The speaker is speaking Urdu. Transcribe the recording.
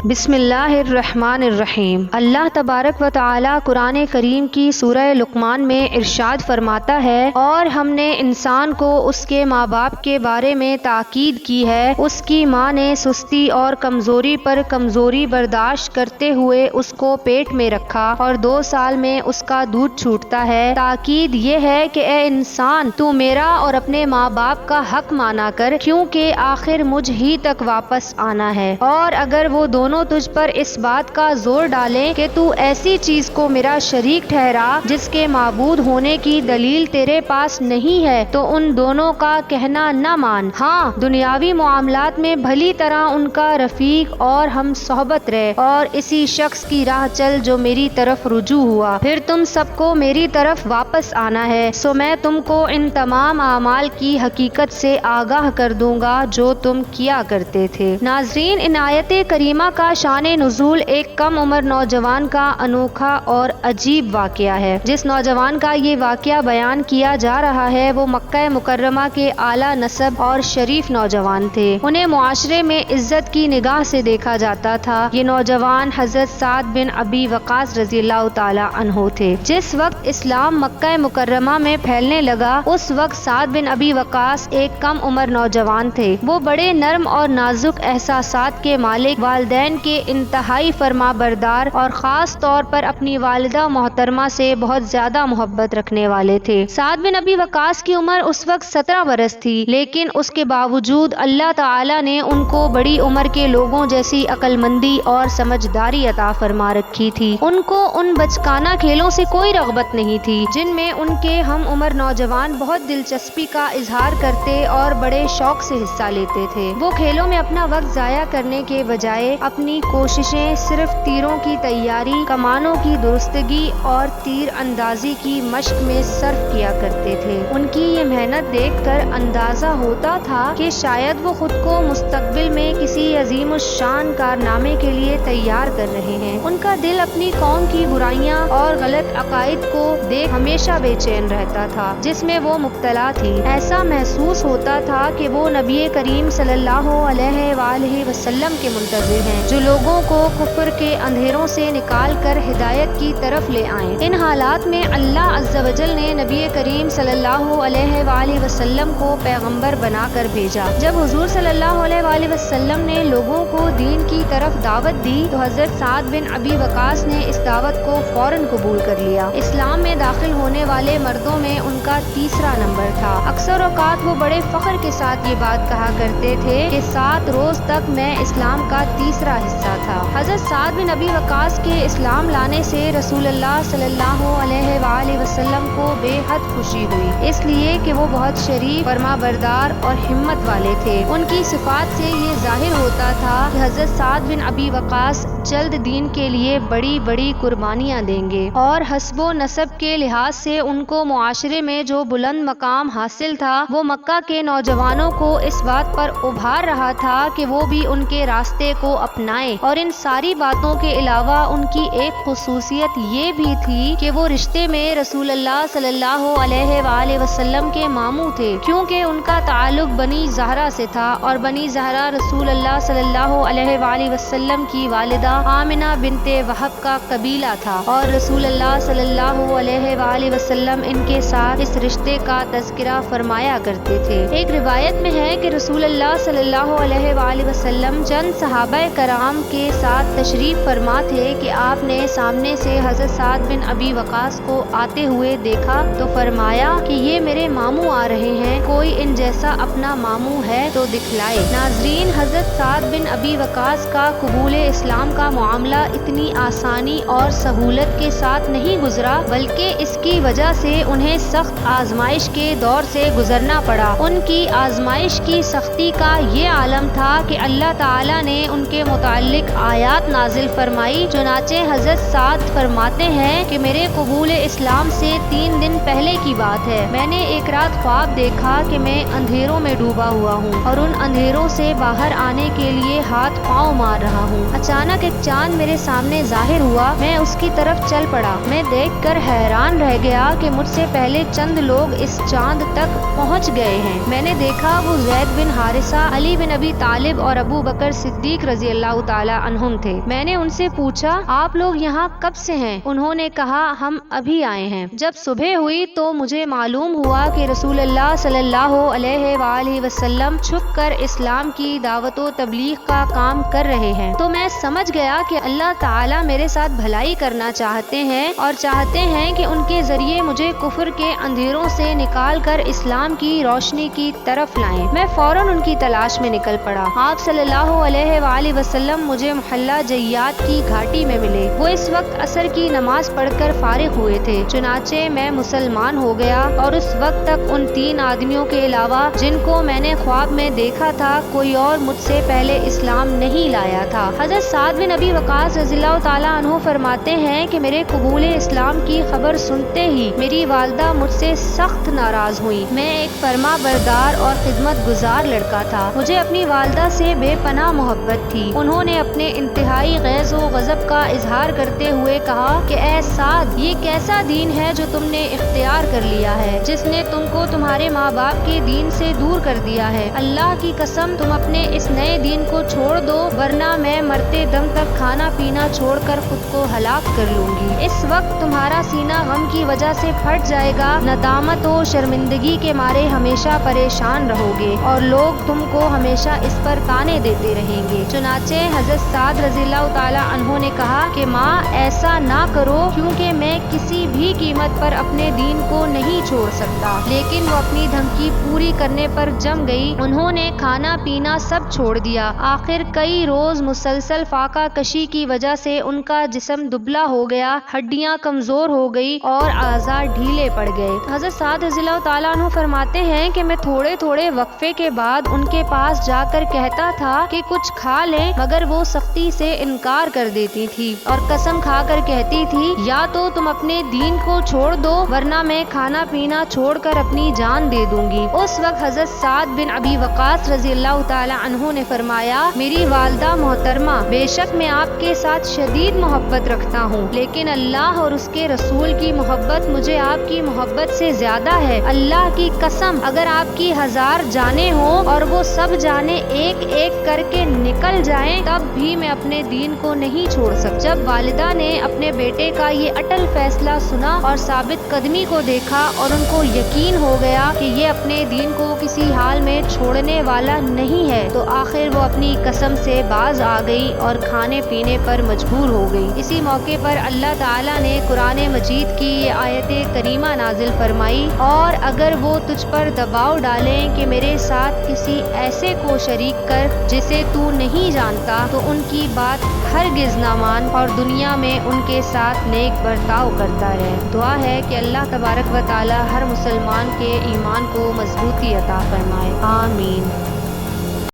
بسم اللہ الرحمن الرحیم۔ اللہ تبارک و تعالی قرآن کریم کی سورہ لقمان میں ارشاد فرماتا ہے، اور ہم نے انسان کو اس کے ماں باپ کے بارے میں تاکید کی ہے، اس کی ماں نے سستی اور کمزوری پر کمزوری برداشت کرتے ہوئے اس کو پیٹ میں رکھا اور 2 سال میں اس کا دودھ چھوٹتا ہے۔ تاکید یہ ہے کہ اے انسان، تو میرا اور اپنے ماں باپ کا حق مانا کر، کیونکہ آخر مجھ ہی تک واپس آنا ہے، اور اگر وہ دونوں تجھ پر اس بات کا زور ڈالیں کہ تو ایسی چیز کو میرا شریک ٹھہرا جس کے معبود ہونے کی دلیل تیرے پاس نہیں ہے، تو ان دونوں کا کہنا نہ مان، ہاں دنیاوی معاملات میں بھلی طرح ان کا رفیق اور ہم صحبت رہ، اور اسی شخص کی راہ چل جو میری طرف رجوع ہوا، پھر تم سب کو میری طرف واپس آنا ہے، سو میں تم کو ان تمام اعمال کی حقیقت سے آگاہ کر دوں گا جو تم کیا کرتے تھے۔ ناظرین، ان آیت کریمہ کا شان نزول ایک کم عمر نوجوان کا انوکھا اور عجیب واقعہ ہے۔ جس نوجوان کا یہ واقعہ بیان کیا جا رہا ہے وہ مکہ مکرمہ کے اعلیٰ نسب اور شریف نوجوان تھے، انہیں معاشرے میں عزت کی نگاہ سے دیکھا جاتا تھا۔ یہ نوجوان حضرت سعد بن ابی وقاص رضی اللہ تعالی عنہ تھے۔ جس وقت اسلام مکہ مکرمہ میں پھیلنے لگا اس وقت سعد بن ابی وقاص ایک کم عمر نوجوان تھے۔ وہ بڑے نرم اور نازک احساسات کے مالک، والدین کے انتہائی فرما بردار اور خاص طور پر اپنی والدہ محترمہ سے بہت زیادہ محبت رکھنے والے تھے۔ سعد بن ابی وقاص کی عمر اس وقت 17 برس تھی، لیکن اس کے باوجود اللہ تعالی نے ان کو بڑی عمر کے لوگوں جیسی عقل مندی اور سمجھداری عطا فرما رکھی تھی۔ ان کو ان بچکانہ کھیلوں سے کوئی رغبت نہیں تھی جن میں ان کے ہم عمر نوجوان بہت دلچسپی کا اظہار کرتے اور بڑے شوق سے حصہ لیتے تھے۔ وہ کھیلوں میں اپنا وقت ضائع کرنے کے بجائے اپنی کوششیں صرف تیروں کی تیاری، کمانوں کی درستگی اور تیر اندازی کی مشق میں صرف کیا کرتے تھے۔ ان کی یہ محنت دیکھ کر اندازہ ہوتا تھا کہ شاید وہ خود کو مستقبل میں کسی عظیم الشان کارنامے کے لیے تیار کر رہے ہیں۔ ان کا دل اپنی قوم کی برائیاں اور غلط عقائد کو دیکھ ہمیشہ بے چین رہتا تھا جس میں وہ مبتلا تھی۔ ایسا محسوس ہوتا تھا کہ وہ نبی کریم صلی اللہ علیہ وآلہ وسلم کے منتظر ہیں جو لوگوں کو کفر کے اندھیروں سے نکال کر ہدایت کی طرف لے آئیں۔ ان حالات میں اللہ عز و جل نے نبی کریم صلی اللہ علیہ وآلہ وسلم کو پیغمبر بنا کر بھیجا۔ جب حضور صلی اللہ علیہ وآلہ وسلم نے لوگوں کو دین کی طرف دعوت دی تو حضرت سعد بن ابی وقاص نے اس دعوت کو فوراً قبول کر لیا۔ اسلام میں داخل ہونے والے مردوں میں ان کا تیسرا نمبر تھا۔ اکثر اوقات وہ بڑے فخر کے ساتھ یہ بات کہا کرتے تھے کہ 7 روز تک میں اسلام کا تیسرا حصہ تھا۔ حضرت سعد بن ابی وقاص کے اسلام لانے سے رسول اللہ صلی اللہ علیہ وآلہ وسلم کو بے حد خوشی ہوئی، اس لیے کہ وہ بہت شریف، فرما بردار اور ہمت والے تھے۔ ان کی صفات سے یہ ظاہر ہوتا تھا کہ حضرت سعد بن ابی وقاص جلد دین کے لیے بڑی بڑی قربانیاں دیں گے، اور حسب و نسب کے لحاظ سے ان کو معاشرے میں جو بلند مقام حاصل تھا وہ مکہ کے نوجوانوں کو اس بات پر ابھار رہا تھا کہ وہ بھی ان کے راستے کو اپنائیں۔ اور ان ساری باتوں کے علاوہ ان کی ایک خصوصیت یہ بھی تھی کہ وہ رشتے میں رسول اللہ صلی اللہ علیہ وآلہ وسلم کے ماموں تھے، کیونکہ ان کا تعلق بنی زہرہ سے تھا، اور بنی زہرہ رسول اللہ صلی اللہ علیہ وآلہ وسلم کی والدہ آمنہ بنت وہب کا قبیلہ تھا، اور رسول اللہ صلی اللہ علیہ وآلہ وسلم ان کے ساتھ اس رشتے کا تذکرہ فرمایا کرتے تھے۔ ایک روایت میں ہے کہ رسول اللہ صلی اللہ علیہ وآلہ وسلم چند صحابہ کرام کے ساتھ تشریف فرما تھے کہ آپ نے سامنے سے حضرت سعد بن ابی وقاص کو آتے ہوئے دیکھا تو فرمایا کہ یہ میرے ماموں آ رہے ہیں، کوئی ان جیسا اپنا ماموں ہے تو دکھلائے۔ ناظرین، حضرت سعد بن ابی وقاص کا قبول اسلام کا معاملہ اتنی آسانی اور سہولت کے ساتھ نہیں گزرا، بلکہ اس کی وجہ سے انہیں سخت آزمائش کے دور سے گزرنا پڑا۔ ان کی آزمائش کی سختی کا یہ عالم تھا کہ اللہ تعالی نے ان کے متعلق آیات نازل فرمائی۔ چنانچہ حضرت سعد فرماتے ہیں کہ میرے قبول اسلام سے 3 دن پہلے کی بات ہے، میں نے ایک رات خواب دیکھا کہ میں اندھیروں میں ڈوبا ہوا ہوں اور ان اندھیروں سے باہر آنے کے لیے ہاتھ پاؤں مار رہا ہوں۔ اچانک ایک چاند میرے سامنے ظاہر ہوا، میں اس کی طرف چل پڑا۔ میں دیکھ کر حیران رہ گیا کہ مجھ سے پہلے چند لوگ اس چاند تک پہنچ گئے ہیں۔ میں نے دیکھا وہ زید بن حارثہ، علی بن ابی طالب اور ابو بکر صدیق رضی اللہ اللہ تعالی عنہم تھے۔ میں نے ان سے پوچھا آپ لوگ یہاں کب سے ہیں؟ انہوں نے کہا ہم ابھی آئے ہیں۔ جب صبح ہوئی تو مجھے معلوم ہوا کہ رسول اللہ صلی اللہ علیہ وآلہ وسلم چھپ کر اسلام کی دعوت و تبلیغ کا کام کر رہے ہیں، تو میں سمجھ گیا کہ اللہ تعالیٰ میرے ساتھ بھلائی کرنا چاہتے ہیں اور چاہتے ہیں کہ ان کے ذریعے مجھے کفر کے اندھیروں سے نکال کر اسلام کی روشنی کی طرف لائیں۔ میں فوراً ان کی تلاش میں نکل پڑا۔ آپ صلی اللہ علیہ وآلہ وسلم مجھے محلہ جیات کی گھاٹی میں ملے۔ وہ اس وقت عصر کی نماز پڑھ کر فارغ ہوئے تھے، چنانچہ میں مسلمان ہو گیا اور اس وقت تک ان 3 آدمیوں کے علاوہ جن کو میں نے خواب میں دیکھا تھا کوئی اور مجھ سے پہلے اسلام نہیں لایا تھا۔ حضرت سعد بن ابی وقاص رضی اللہ تعالیٰ عنہ فرماتے ہیں کہ میرے قبول اسلام کی خبر سنتے ہی میری والدہ مجھ سے سخت ناراض ہوئی۔ میں ایک فرما بردار اور خدمت گزار لڑکا تھا، مجھے اپنی والدہ سے بے پناہ محبت تھی۔ انہوں نے اپنے انتہائی غیظ و غضب کا اظہار کرتے ہوئے کہا کہ اے سعد، یہ کیسا دین ہے جو تم نے اختیار کر لیا ہے، جس نے تم کو تمہارے ماں باپ کے دین سے دور کر دیا ہے؟ اللہ کی قسم تم اپنے اس نئے دین کو چھوڑ دو، ورنہ میں مرتے دم تک کھانا پینا چھوڑ کر خود کو ہلاک کر لوں گی۔ اس وقت تمہارا سینہ غم کی وجہ سے پھٹ جائے گا، ندامت و شرمندگی کے مارے ہمیشہ پریشان رہو گے اور لوگ تم کو ہمیشہ اس پر تانے دیتے رہیں گے۔ چنانچہ حضرت سعد رضی اللہ تعالی عنہ نے کہا کہ ماں ایسا نہ کرو، کیونکہ میں کسی بھی قیمت پر اپنے دین کو نہیں چھوڑ سکتا۔ لیکن وہ اپنی دھمکی پوری کرنے پر جم گئی۔ انہوں نے کھانا پینا سب چھوڑ دیا۔ آخر کئی روز مسلسل فاقہ کشی کی وجہ سے ان کا جسم دبلا ہو گیا، ہڈیاں کمزور ہو گئی اور اعضاء ڈھیلے پڑ گئے۔ حضرت سعد رضی اللہ تعالیٰ عنہ فرماتے ہیں کہ میں تھوڑے تھوڑے وقفے کے بعد ان کے پاس جا کر کہتا تھا کہ کچھ کھا لیں، مگر وہ سختی سے انکار کر دیتی تھی اور قسم کھا کر کہتی تھی یا تو تم اپنے دین کو چھوڑ دو ورنہ میں کھانا پینا چھوڑ کر اپنی جان دے دوں گی۔ اس وقت حضرت سعد بن ابی وقاص رضی اللہ تعالی عنہ نے فرمایا میری والدہ محترمہ، بے شک میں آپ کے ساتھ شدید محبت رکھتا ہوں، لیکن اللہ اور اس کے رسول کی محبت مجھے آپ کی محبت سے زیادہ ہے۔ اللہ کی قسم اگر آپ کی 1000 جانیں ہوں اور وہ سب جانیں ایک ایک کر کے نکل جائیں تب بھی میں اپنے دین کو نہیں چھوڑ سکتا۔ جب والدہ نے اپنے بیٹے کا یہ اٹل فیصلہ سنا اور ثابت قدمی کو دیکھا اور ان کو یقین ہو گیا کہ یہ اپنے دین کو کسی حال میں چھوڑنے والا نہیں ہے، تو آخر وہ اپنی قسم سے باز آ گئی اور کھانے پینے پر مجبور ہو گئی۔ اسی موقع پر اللہ تعالیٰ نے قرآن مجید کی یہ آیت کریمہ نازل فرمائی، اور اگر وہ تجھ پر دباؤ ڈالیں کہ میرے ساتھ کسی ایسے کو شریک کر جسے تو نہیں جانتا تو ان کی بات ہرگز نہ مان اور دنیا میں ان کے ساتھ نیک برتاؤ کرتا رہے۔ دعا ہے کہ اللہ تبارک و تعالی ہر مسلمان کے ایمان کو مضبوطی عطا فرمائے، آمین۔